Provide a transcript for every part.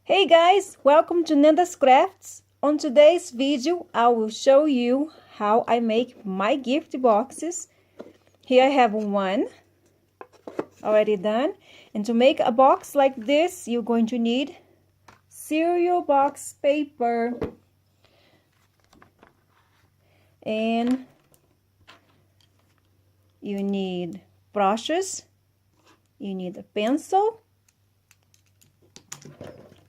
Hey guys, welcome to Nanda's Crafts. On today's video, I will show you how I make my gift boxes. Here I have one already done. And to make a box like this, you're going to need cereal box paper. And you need brushes. You need a pencil.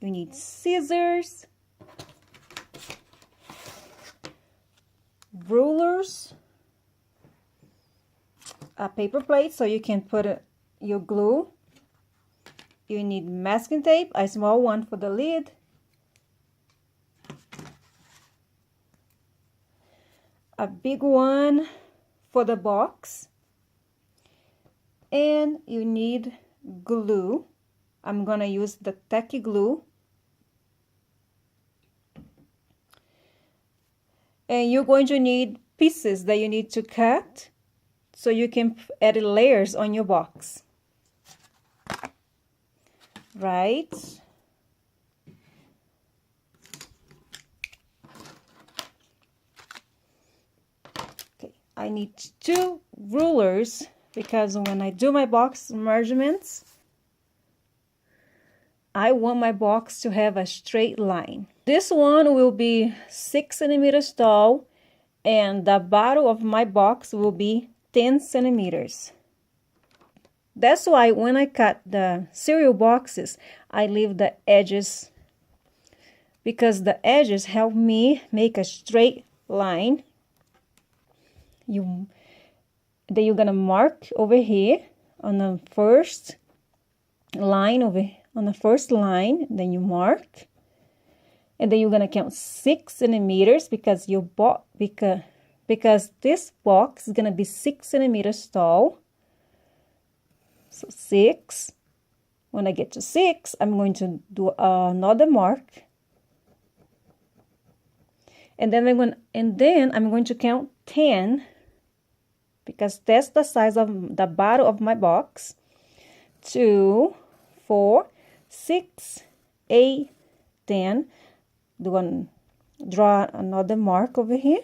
You need scissors, rulers, a paper plate so you can put your glue. You need masking tape, a small one for the lid. A big one for the box. And you need glue. I'm gonna use the tacky glue. And you're going to need pieces that you need to cut so you can add layers on your box. Right? Okay, I need 2 rulers because when I do my box measurements, I want my box to have a straight line. This one will be 6 centimeters tall and the bottom of my box will be 10 centimeters. That's why when I cut the cereal boxes, I leave the edges because the edges help me make a straight line. Then you're gonna mark over here on the first line on the first line, then you mark. And then you're gonna count 6 centimeters because because this box is gonna be 6 centimeters tall. So 6. When I get to 6, I'm going to do another mark. And then I'm going to count 10 because that's the size of the bottom of my box. 2, 4, 6, 8, 10. Draw another mark over here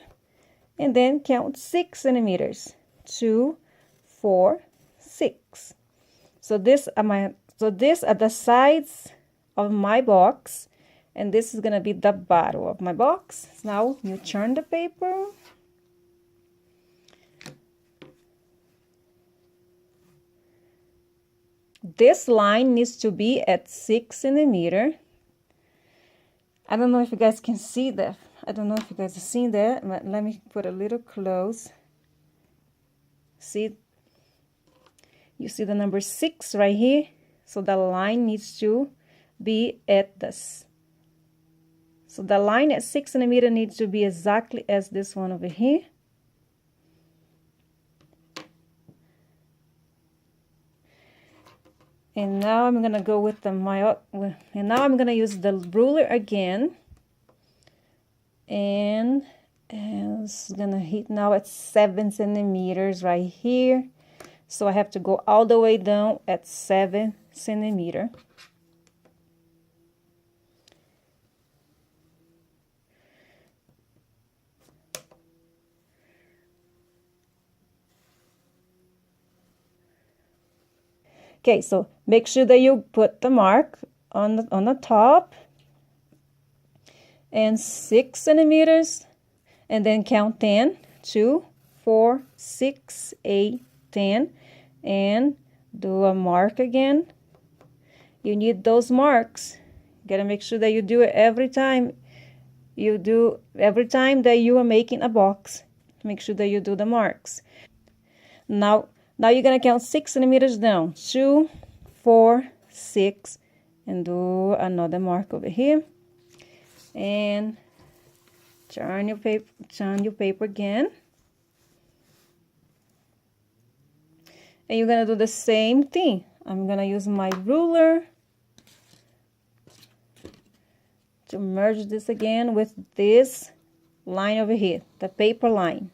and then count 6 centimeters. 2, 4, 6. So these are the sides of my box, and this is gonna be the bottom of my box. Now you turn the paper. This line needs to be at 6 centimeters. I don't know if you guys can see that. I don't know if you guys are seeing that, but let me put a little close. See? You see the number 6 right here? So the line needs to be at this. So the line at 6 centimeters needs to be exactly as this one over here. And now I'm gonna go with and now I'm gonna use the ruler again, and it's gonna hit now at 7 centimeters right here. So I have to go all the way down at 7 centimeters. Okay, so make sure that you put the mark on the top and 6 centimeters, and then count 10, 2, 4, 6, 8, 10, and do a mark again. You need those marks. You gotta make sure that you do it every time that you are making a box. Make sure that you do the marks. Now you're gonna count 6 centimeters down. 2, 4, 6, and do another mark over here. And turn your paper again. And you're gonna do the same thing. I'm gonna use my ruler to merge this again with this line over here, the paper line.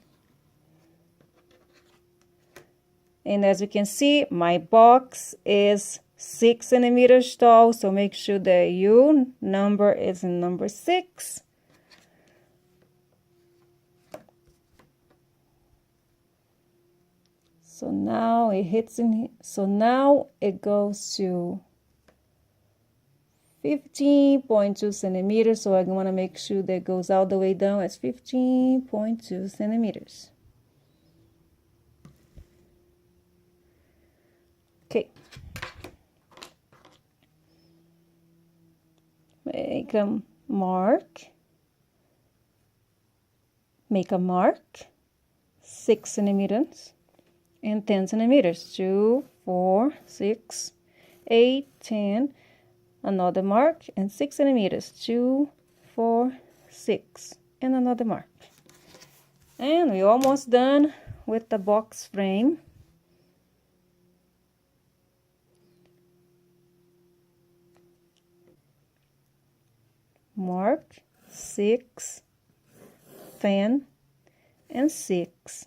And as you can see, my box is 6 centimeters tall, so make sure that your number is in number 6. So now it hits in, so now it goes to 15.2 centimeters, so I want to make sure that goes all the way down as 15.2 centimeters. Okay. Make a mark. Make a mark. 6 centimeters and 10 centimeters. 2, 4, 6, 8, 10. Another mark and 6 centimeters. 2, 4, 6, and another mark. And we're almost done with the box frame. Mark 6, 10, and 6.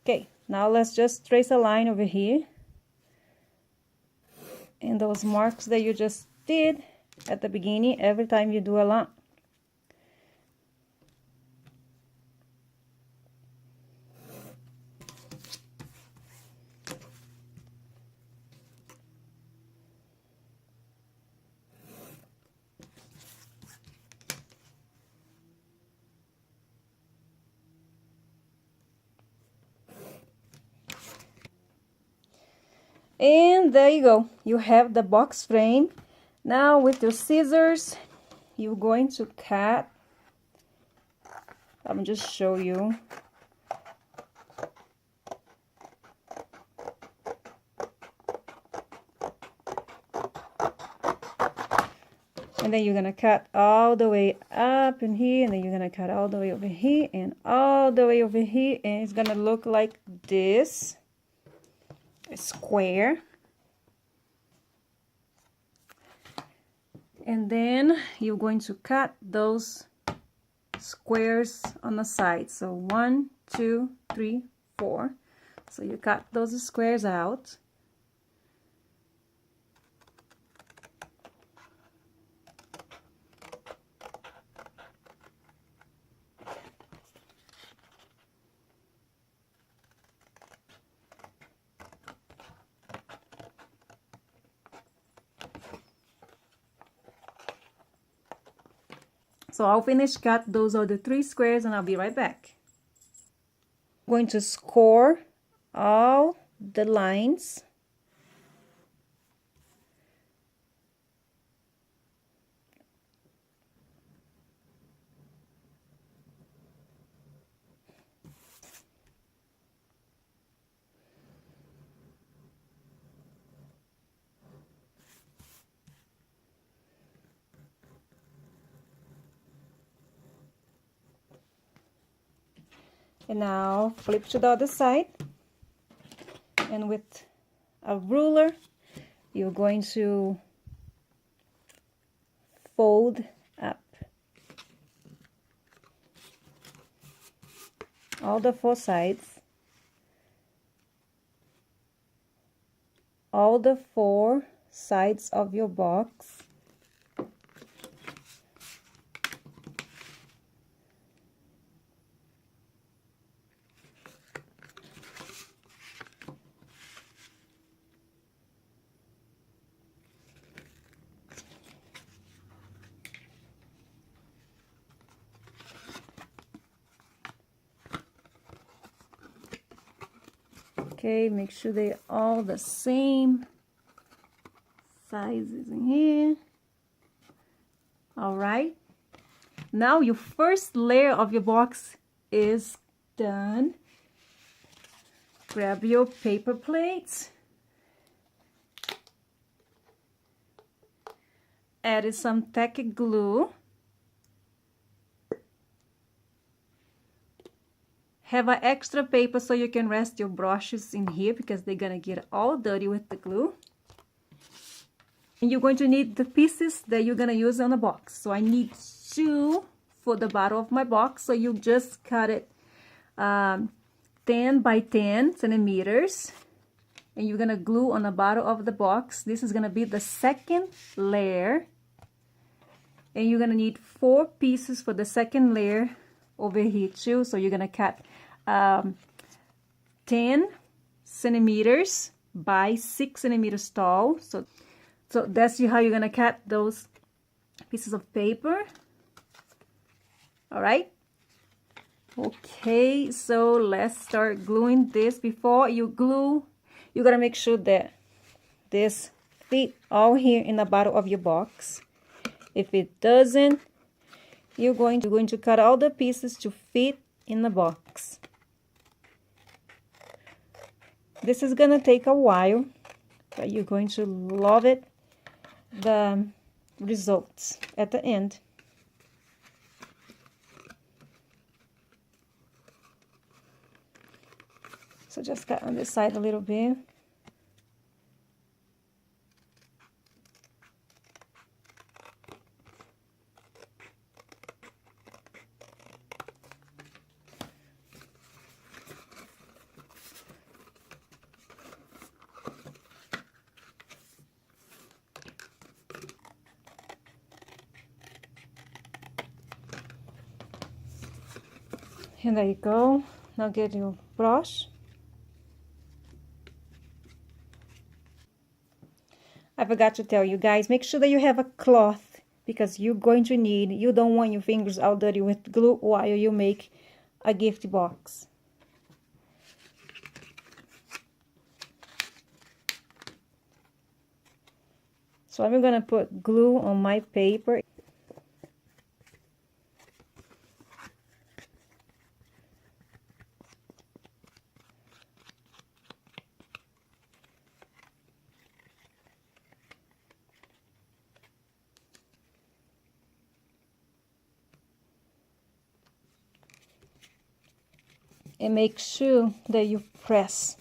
Okay, now let's just trace a line over here. And those marks that you just did at the beginning, every time you do a line. And there you go, you have the box frame. Now with your scissors, you're going to cut. I'm just show you. And then you're gonna cut all the way up in here, and then you're gonna cut all the way over here and all the way over here, and it's gonna look like this. A square. And then you're going to cut those squares on the side. So 1, 2, 3, 4. So you cut those squares out. So I'll finish cut those other 3 squares and I'll be right back. I'm going to score all the lines. And now flip to the other side, and with a ruler you're going to fold up all the 4 sides, all the 4 sides of your box. Okay, make sure they're all the same sizes in here. All right. Now your first layer of your box is done. Grab your paper plates. Add some tacky glue. Have an extra paper so you can rest your brushes in here because they're gonna get all dirty with the glue. And you're going to need the pieces that you're gonna use on the box. So I need 2 for the bottom of my box. So you just cut it 10 by 10 centimeters. and you're gonna glue on the bottom of the box. This is gonna be the second layer, and you're gonna need 4 pieces for the second layer over here too. So you're gonna cut 10 centimeters by 6 centimeters tall. So that's how you're gonna cut those pieces of paper. All right. Okay, so let's start gluing this. Before you glue, you gotta make sure that this fit all here in the bottom of your box. If it doesn't, you're going to cut all the pieces to fit in the box. This is gonna take a while, but you're going to love it, the results at the end. So just cut on this side a little bit. And there you go. Now get your brush. I forgot to tell you guys, make sure that you have a cloth, because you're going to need, you don't want your fingers all dirty with glue while you make a gift box. So I'm gonna put glue on my paper. And make sure that you press.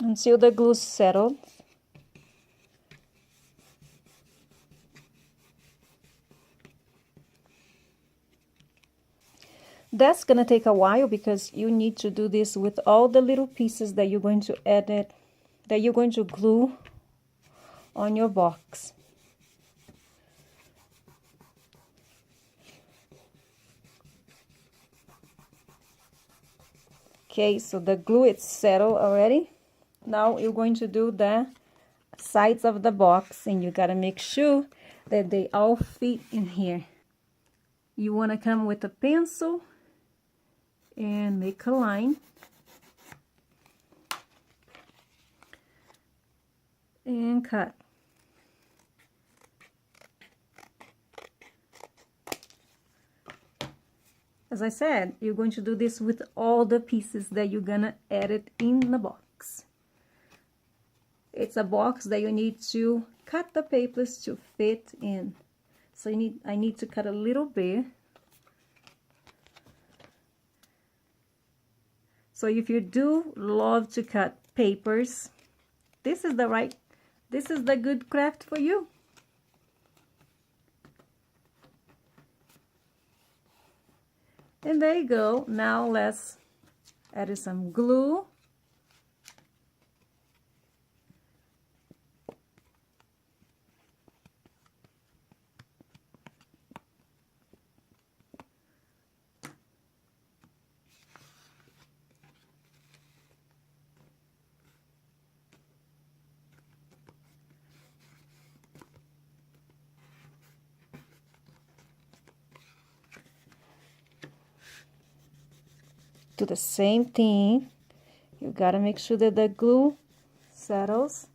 Until the glue settles. That's gonna take a while, because you need to do this with all the little pieces that you're going to edit, that you're going to glue on your box. Okay, so the glue is settled already. Now you're going to do the sides of the box, and you gotta make sure that they all fit in here. You wanna come with a pencil and make a line. And cut. As I said, you're going to do this with all the pieces that you're gonna edit in the box. It's a box that you need to cut the papers to fit in. So I need to cut a little bit. So if you do love to cut papers, this is the good craft for you. And there you go. Now let's add some glue. Do the same thing. You gotta make sure that the glue settles.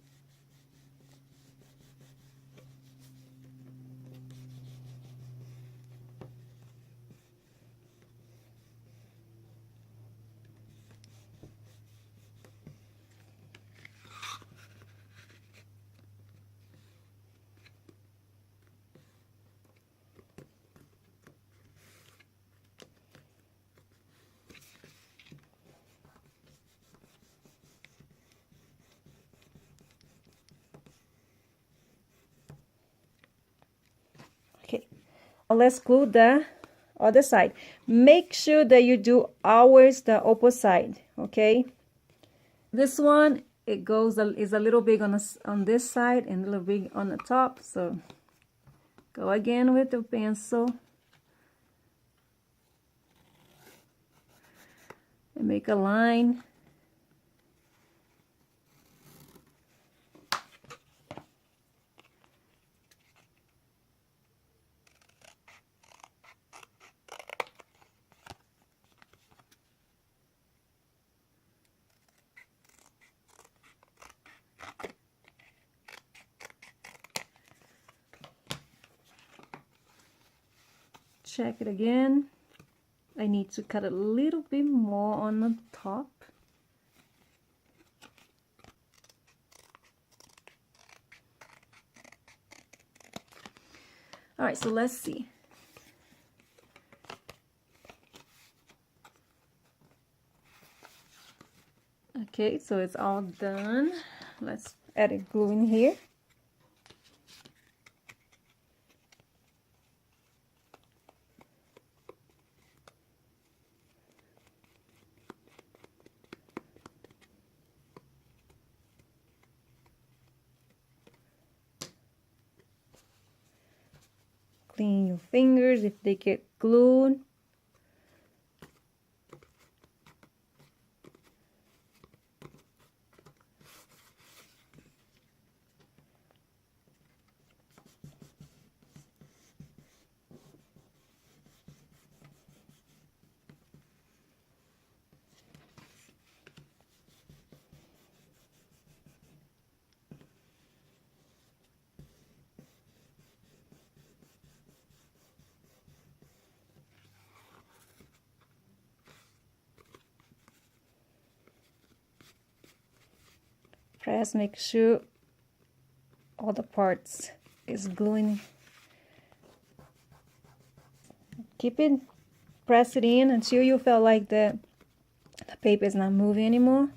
let's glue the other side. Make sure that you do always the opposite side, okay? This one, it is a little big on this side and a little big on the top, so go again with the pencil and make a line. Check it again. I need to cut a little bit more on the top. All right, so let's see. Okay, so it's all done. Let's add a glue in here. Clean your fingers if they get glued. Press, make sure all the parts is gluing. Keep it, press it in until you feel like the paper is not moving anymore.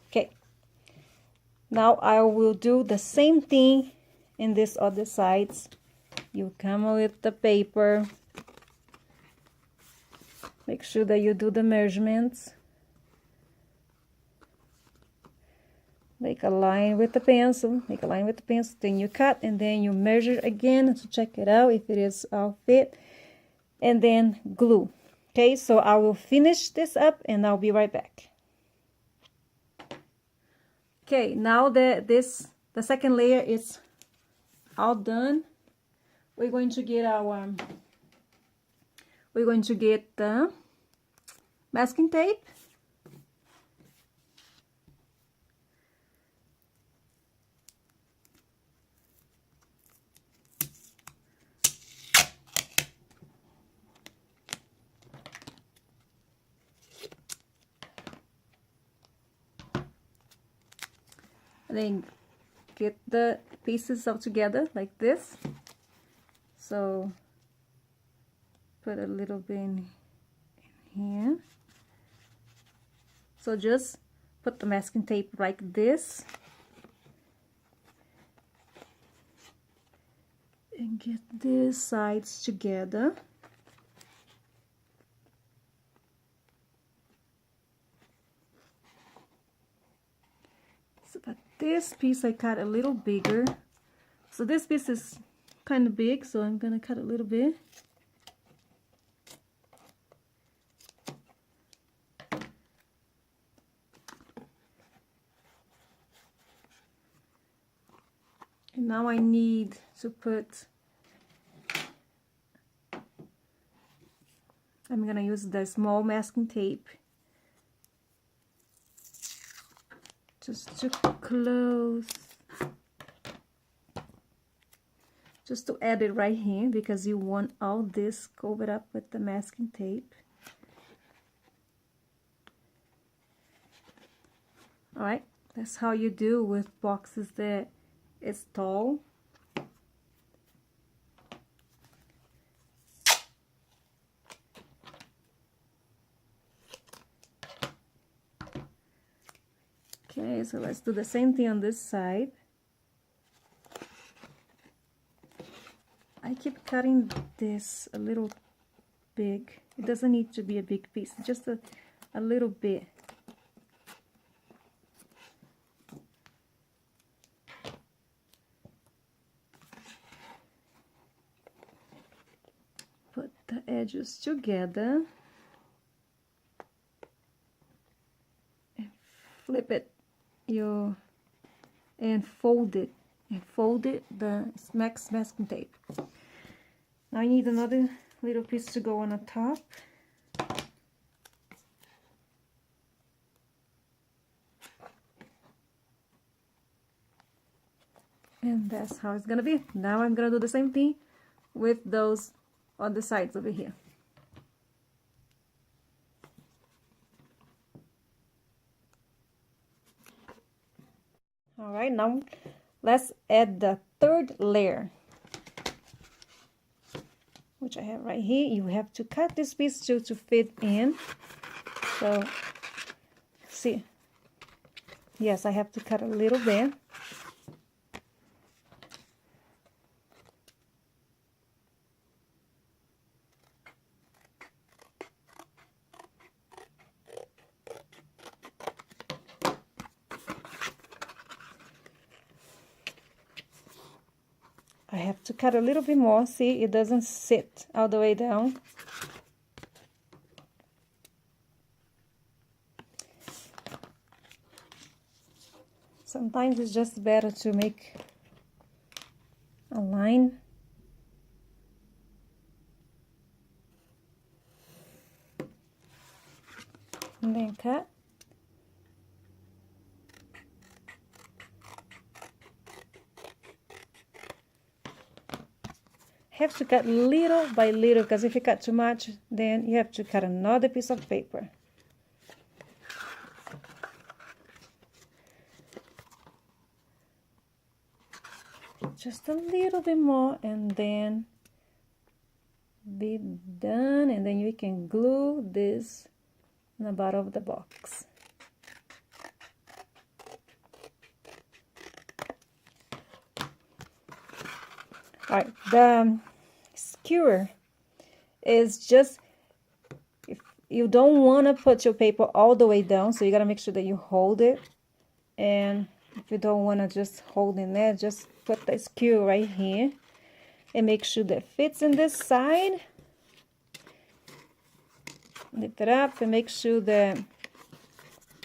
Okay, now I will do the same thing in this other sides. You come with the paper, make sure that you do the measurements, make a line with the pencil, then you cut, and then you measure again to check it out if it is all fit, and then glue. Okay, so I will finish this up and I'll be right back. Okay, now that the second layer is all done, we're going to get the masking tape. And then get the pieces all together like this. So put a little bit in here. So just put the masking tape like this and get these sides together. So, but this piece I cut a little bigger. So this piece is kind of big, so I'm gonna cut a little bit. And now I need to put, I'm gonna use the small masking tape just to close, just to add it right here, because you want all this covered up with the masking tape. All right, that's how you do with boxes that is tall. Okay, so let's do the same thing on this side. I keep cutting this a little big. It doesn't need to be a big piece, just a little bit. Put the edges together and flip it and fold it the masking tape. Now I need another little piece to go on the top. And that's how it's gonna be. Now I'm gonna do the same thing with those on the sides over here. All right, now let's add the third layer, which I have right here. You have to cut this piece to fit in. So, see, yes, I have to cut a little bit. I have to cut a little bit more. See, it doesn't sit all the way down. Sometimes it's just better to make a line. And then cut. Have to cut little by little, because if you cut too much, then you have to cut another piece of paper. Just a little bit more, and then be done, and then you can glue this in the bottom of the box. All right, the skewer is just, if you don't want to put your paper all the way down, so you got to make sure that you hold it. And if you don't want to just hold in there, just put the skewer right here and make sure that fits in this side. Lift it up and make sure that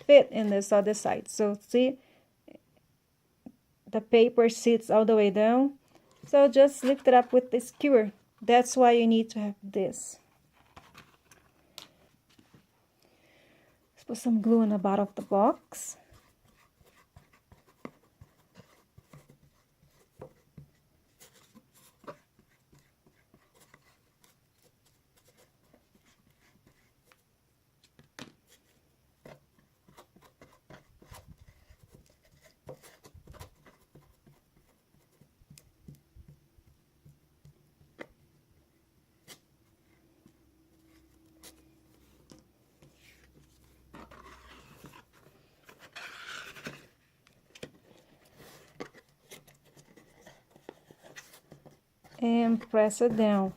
fit in this other side. So see, the paper sits all the way down. So just lift it up with the skewer. That's why you need to have this. Let's put some glue on the bottom of the box. And press it down.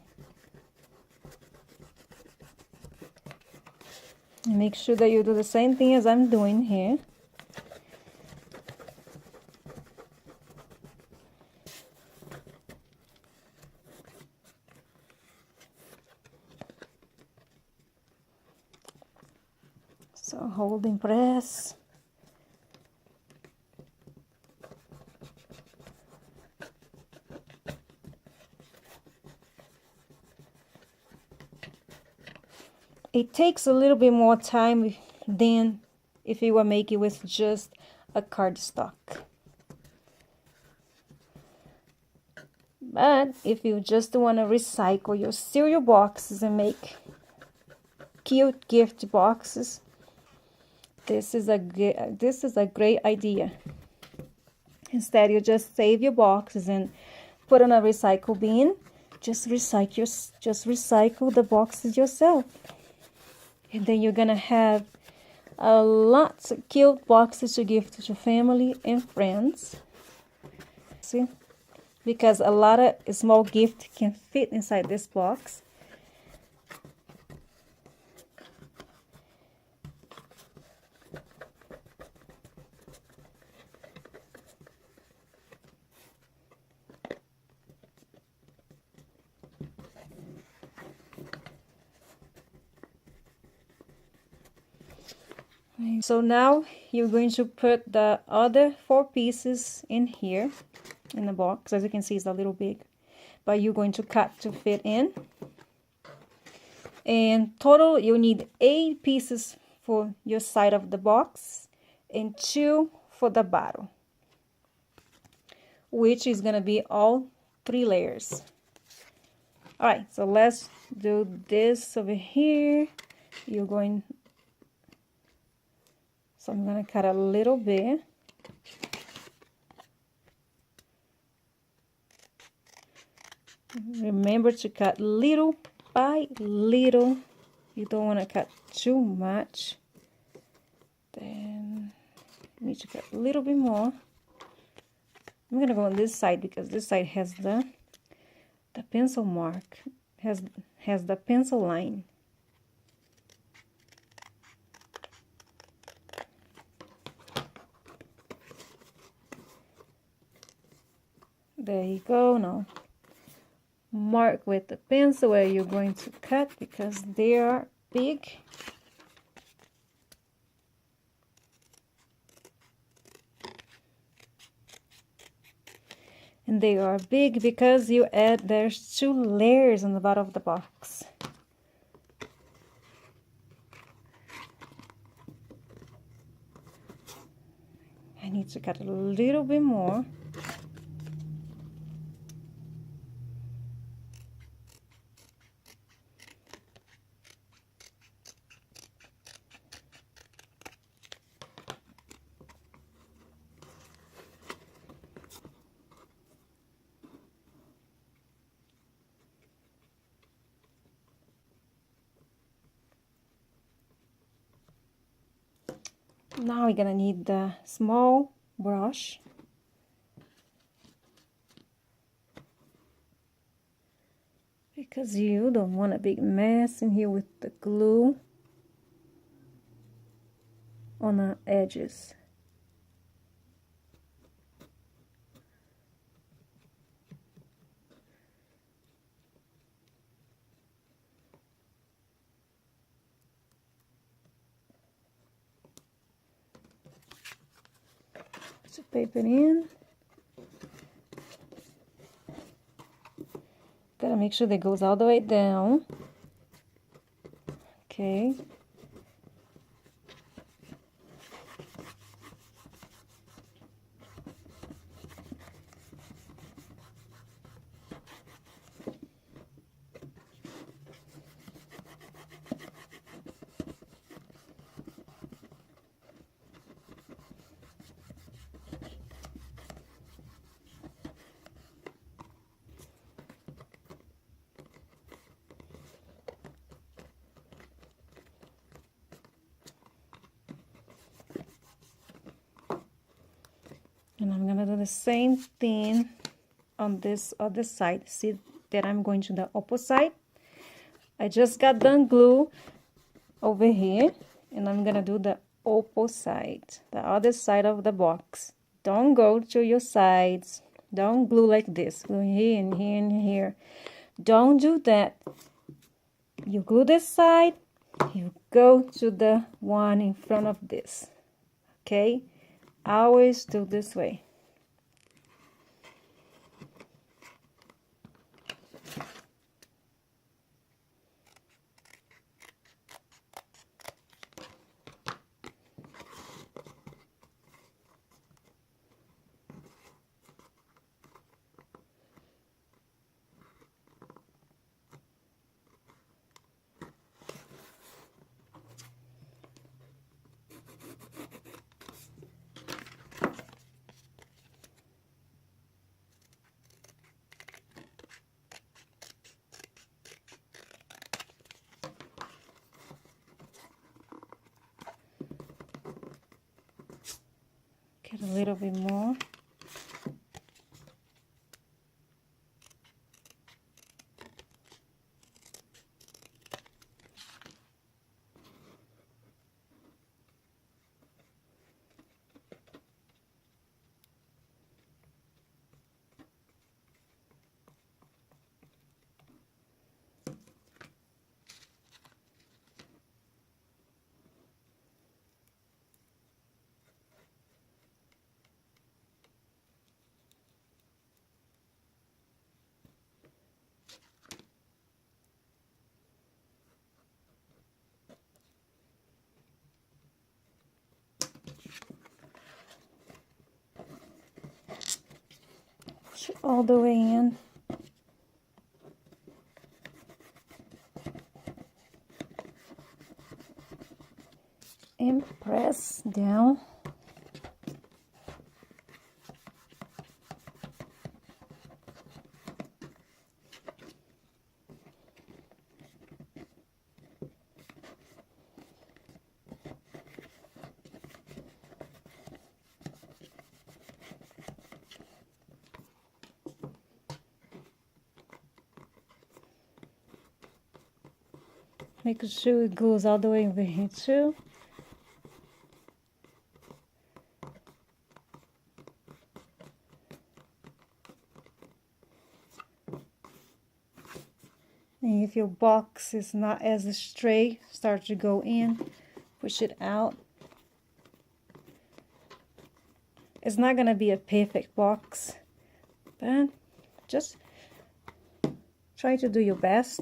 And make sure that you do the same thing as I'm doing here. So hold and press. It takes a little bit more time than if you were making with just a cardstock. But if you just want to recycle your cereal boxes and make cute gift boxes, this is a great idea. Instead, you just save your boxes and put in a recycle bin. Just recycle the boxes yourself, and then you're gonna have a lots of cute boxes to give to your family and friends. See, because a lot of small gift can fit inside this box. So now you're going to put the other 4 pieces in here in the box. As you can see, it's a little big, but you're going to cut to fit in. And total, you need 8 pieces for your side of the box and 2 for the bottom, which is gonna be all 3 layers. All right, so let's do this over here. So I'm gonna cut a little bit. Remember to cut little by little. You don't want to cut too much. Then you need to cut a little bit more. I'm gonna go on this side because this side has the pencil mark, has the pencil line. There you go. Now mark with the pencil where you're going to cut because they are big. And they are big because there's 2 layers on the bottom of the box. I need to cut a little bit more. Now we're gonna need the small brush. Because you don't want a big mess in here with the glue on the edges. So paper in. Gotta make sure that goes all the way down. Okay. And I'm gonna do the same thing on this other side. See that I'm going to the opposite. I just got done glue over here, and I'm gonna do the opposite, the other side of the box. Don't go to your sides. Don't glue like this. Glue here and here and here. Don't do that. You glue this side, you go to the one in front of this. Okay? Always do this way. Get a little bit more. All the way in. And press down. Make sure it goes all the way over here too. And if your box is not as straight, start to go in, push it out. It's not gonna be a perfect box, but just try to do your best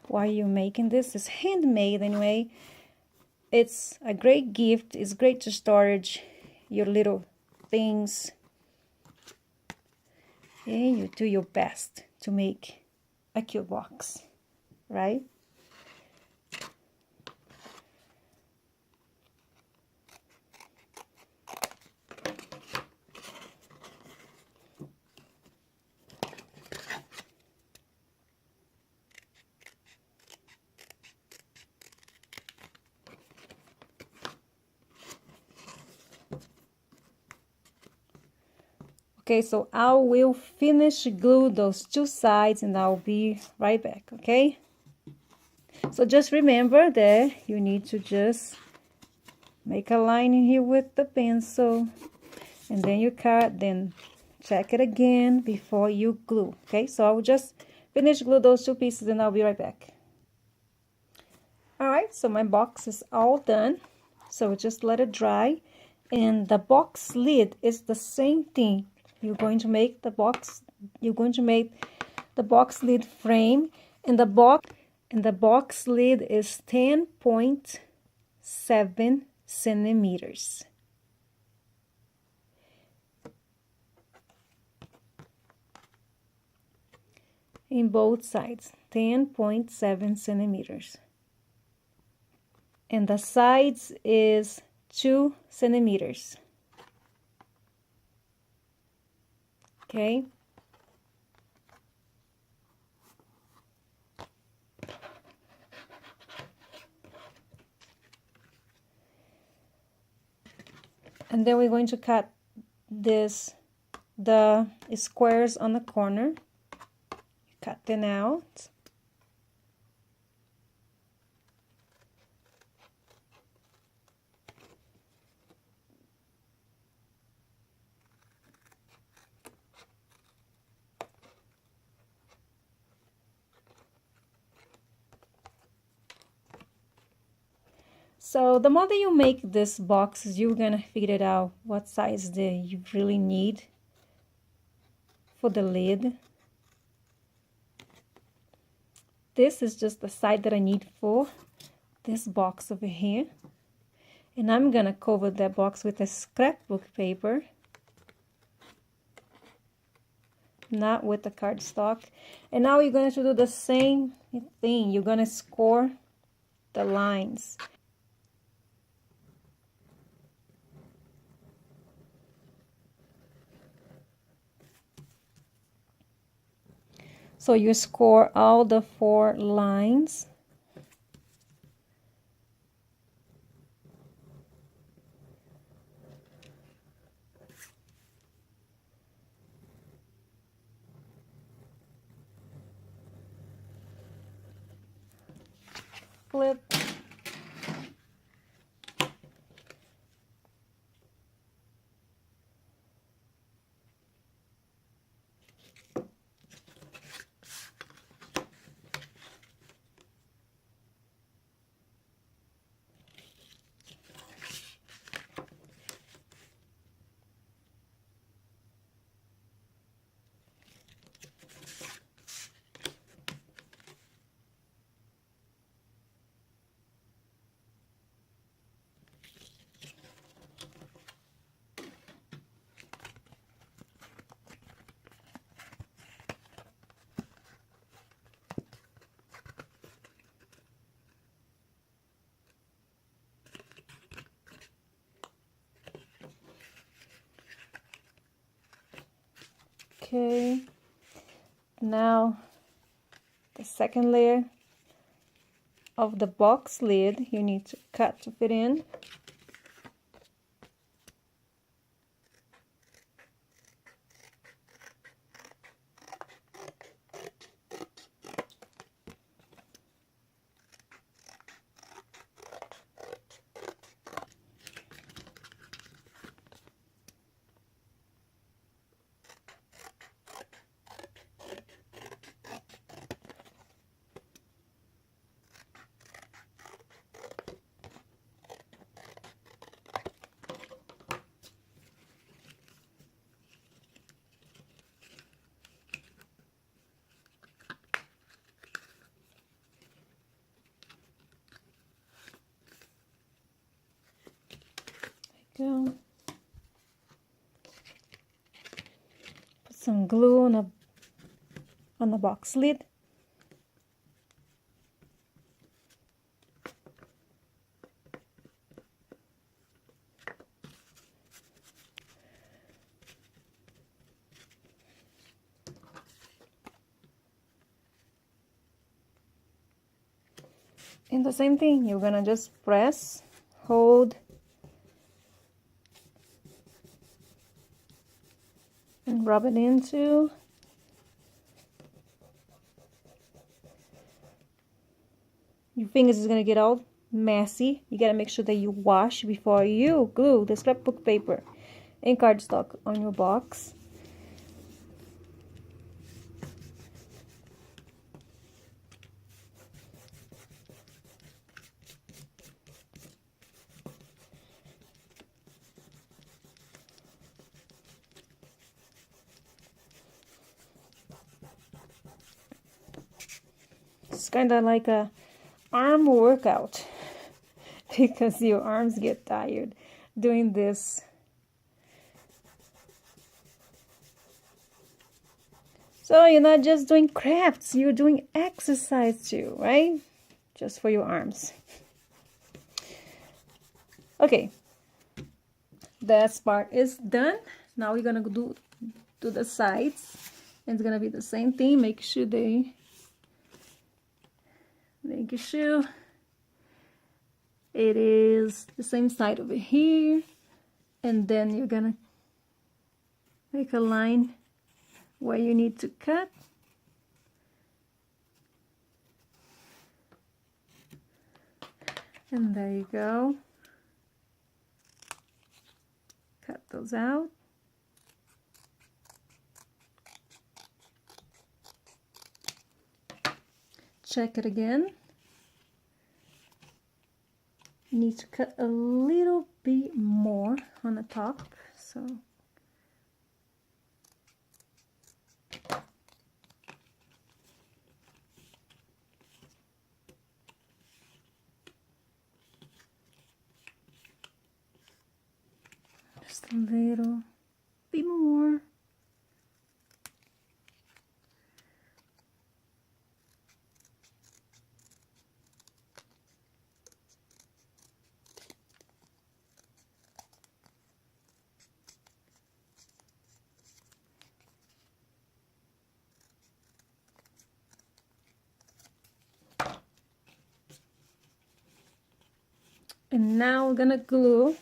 while you're making this. It's handmade anyway. It's a great gift. It's great to storage your little things. And you do your best to make a cute box, right? Okay, so I will finish glue those two sides and I'll be right back, okay? So just remember that you need to just make a line in here with the pencil and then you cut, then check it again before you glue, okay? So I will just finish glue those two pieces and I'll be right back. All right, so my box is all done. So just let it dry. And the box lid is the same thing. You're going to make the box lid frame, and the box lid is 10.7 centimeters. In both sides, 10.7 centimeters. And the sides is 2 centimeters. Okay. And then we're going to cut the squares on the corner. Cut them out. So the more that you make this box, you're gonna figure it out what size that you really need for the lid. This is just the side that I need for this box over here. And I'm gonna cover that box with a scrapbook paper, not with the cardstock. And now you're going to do the same thing. You're gonna score the lines. So you score all the 4 lines. flip. Okay, now the second layer of the box lid you need to cut to fit in. Go. Put some glue on the box lid. And the same thing, you're gonna just press, hold, and rub it into. Your fingers is gonna get all messy. You gotta make sure that you wash before you glue the scrapbook paper and cardstock on your box. It's kind of like a arm workout because your arms get tired doing this. So you're not just doing crafts, you're doing exercise too, right? Just for your arms. Okay, that part is done. Now we're gonna do the sides. And it's gonna be the same thing. Make sure it is the same side over here, and then you're gonna make a line where you need to cut. And there you go. Cut those out. Check it again. You need to cut a little bit more on the top, so just a little bit more. And now we're gonna glue.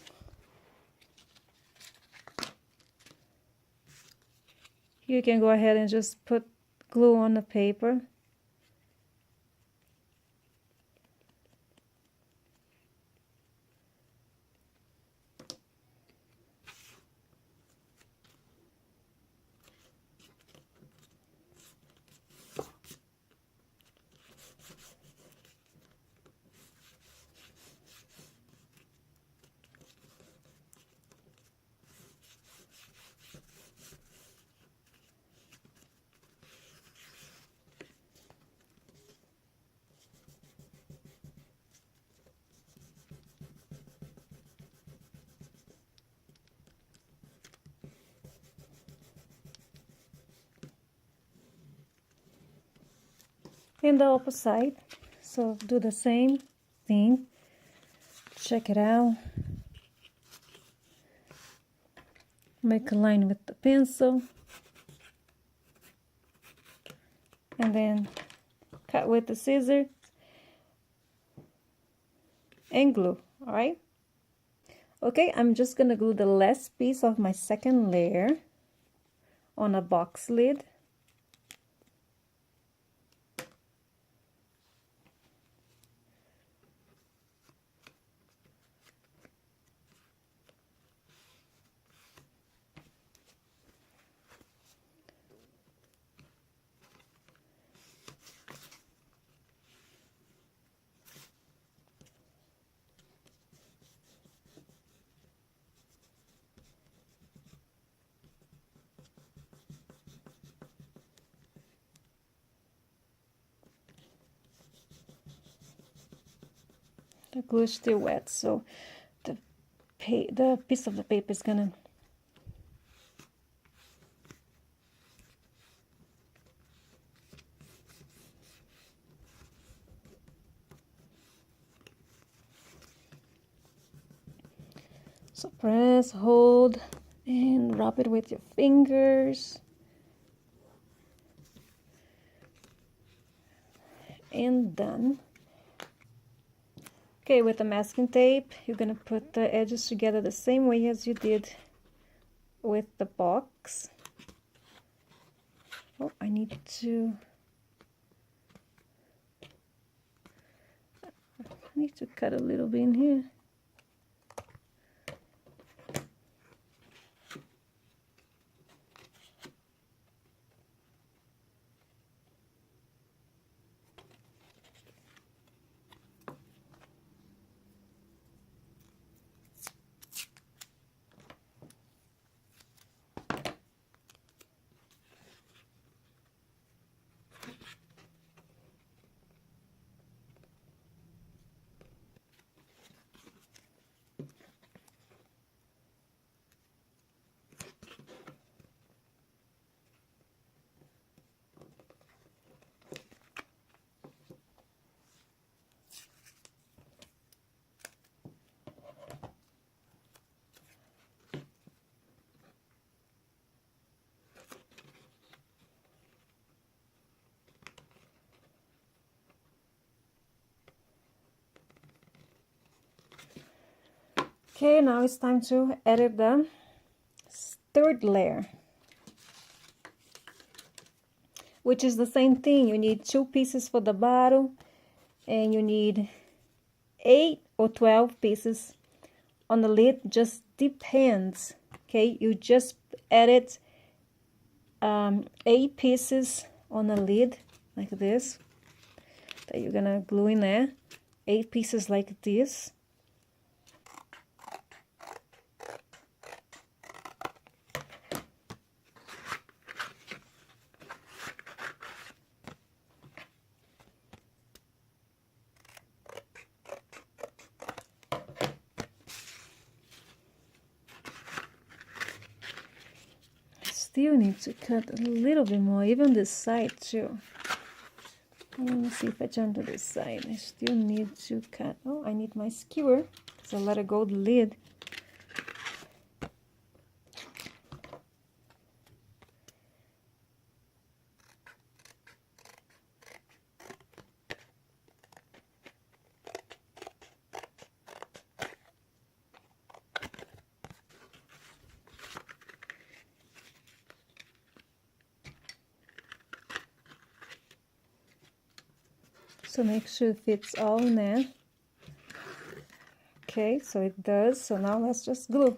You can go ahead and just put glue on the paper. and the opposite side. So do the same thing. Check it out. Make a line with the pencil. And then cut with the scissors and glue, all right? Okay, I'm just gonna glue the last piece of my second layer on a box lid. The glue is still wet, so the piece of the paper is gonna so press, hold, and rub it with your fingers. And done. Okay, with the masking tape, you're gonna put the edges together the same way as you did with the box. Oh, I need to cut a little bit in here. Okay, now it's time to edit the third layer, which is the same thing. You need 2 pieces for the bottom, and you need 8 or 12 pieces on the lid. Just depends. Okay, you just edit 8 pieces on the lid like this that you're gonna glue in there. 8 pieces like this. Still need to cut a little bit more, even this side too. Let me see if I turn to this side. I still need to cut. Oh, I need my skewer, so let it go the lid. So make sure it fits all in there. Okay, so it does. So now let's just glue.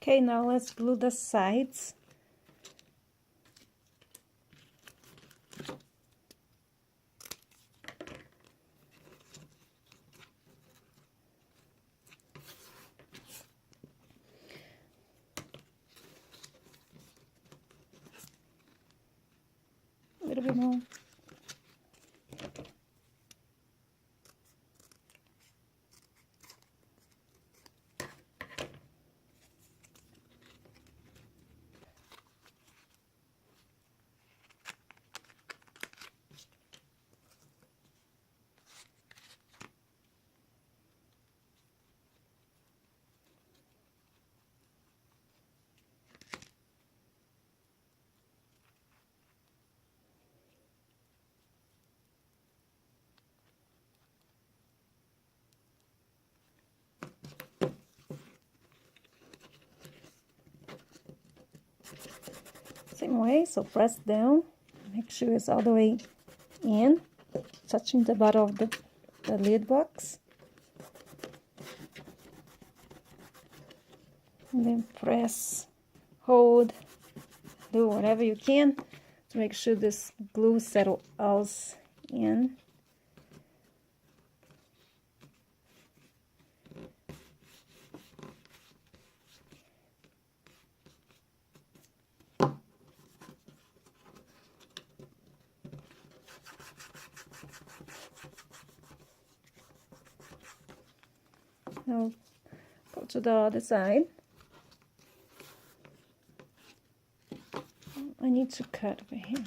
Okay, now let's glue the sides. A little bit more. Same way, so press down, make sure it's all the way in, touching the bottom of the lid box. And then press, hold, do whatever you can to make sure this glue settles all in. Now go to the other side. I need to cut over here.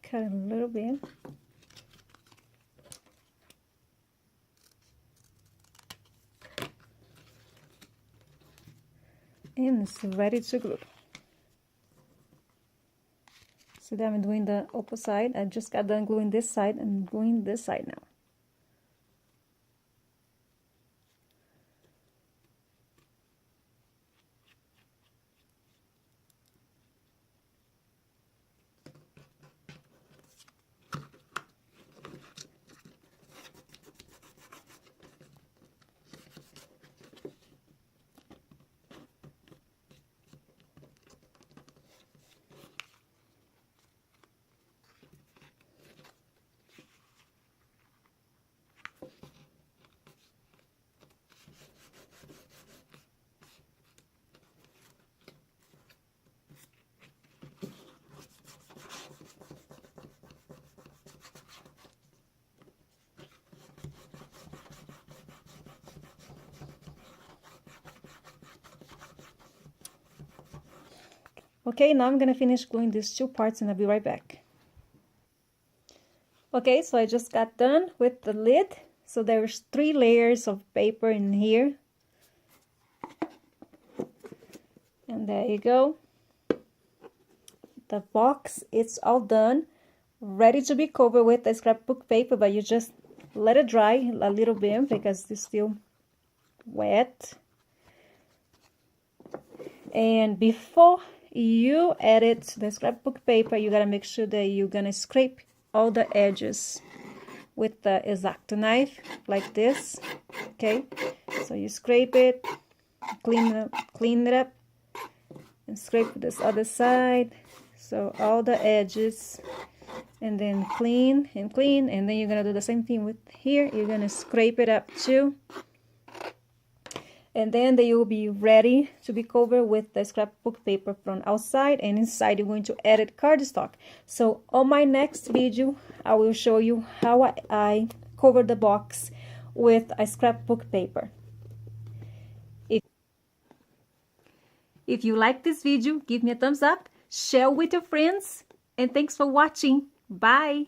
Cut a little bit. And it's ready to glue. So then I'm doing the opposite side. I just got done gluing this side and gluing this side now. Okay, now I'm gonna finish gluing these two parts and I'll be right back. Okay, so I just got done with the lid. So there's 3 layers of paper in here. And there you go. The box, it's all done, ready to be covered with the scrapbook paper, but you just let it dry a little bit because it's still wet. And before you edit the scrapbook paper, you gotta make sure that you're gonna scrape all the edges with the X-Acto knife like this. Okay, so you scrape it, clean it up, and scrape this other side. So all the edges, and then clean and clean, and then you're gonna do the same thing with here. You're gonna scrape it up too. And then they will be ready to be covered with the scrapbook paper from outside, and inside you're going to edit cardstock. So on my next video, I will show you how I cover the box with a scrapbook paper. If you like this video, give me a thumbs up, share with your friends, and thanks for watching. Bye!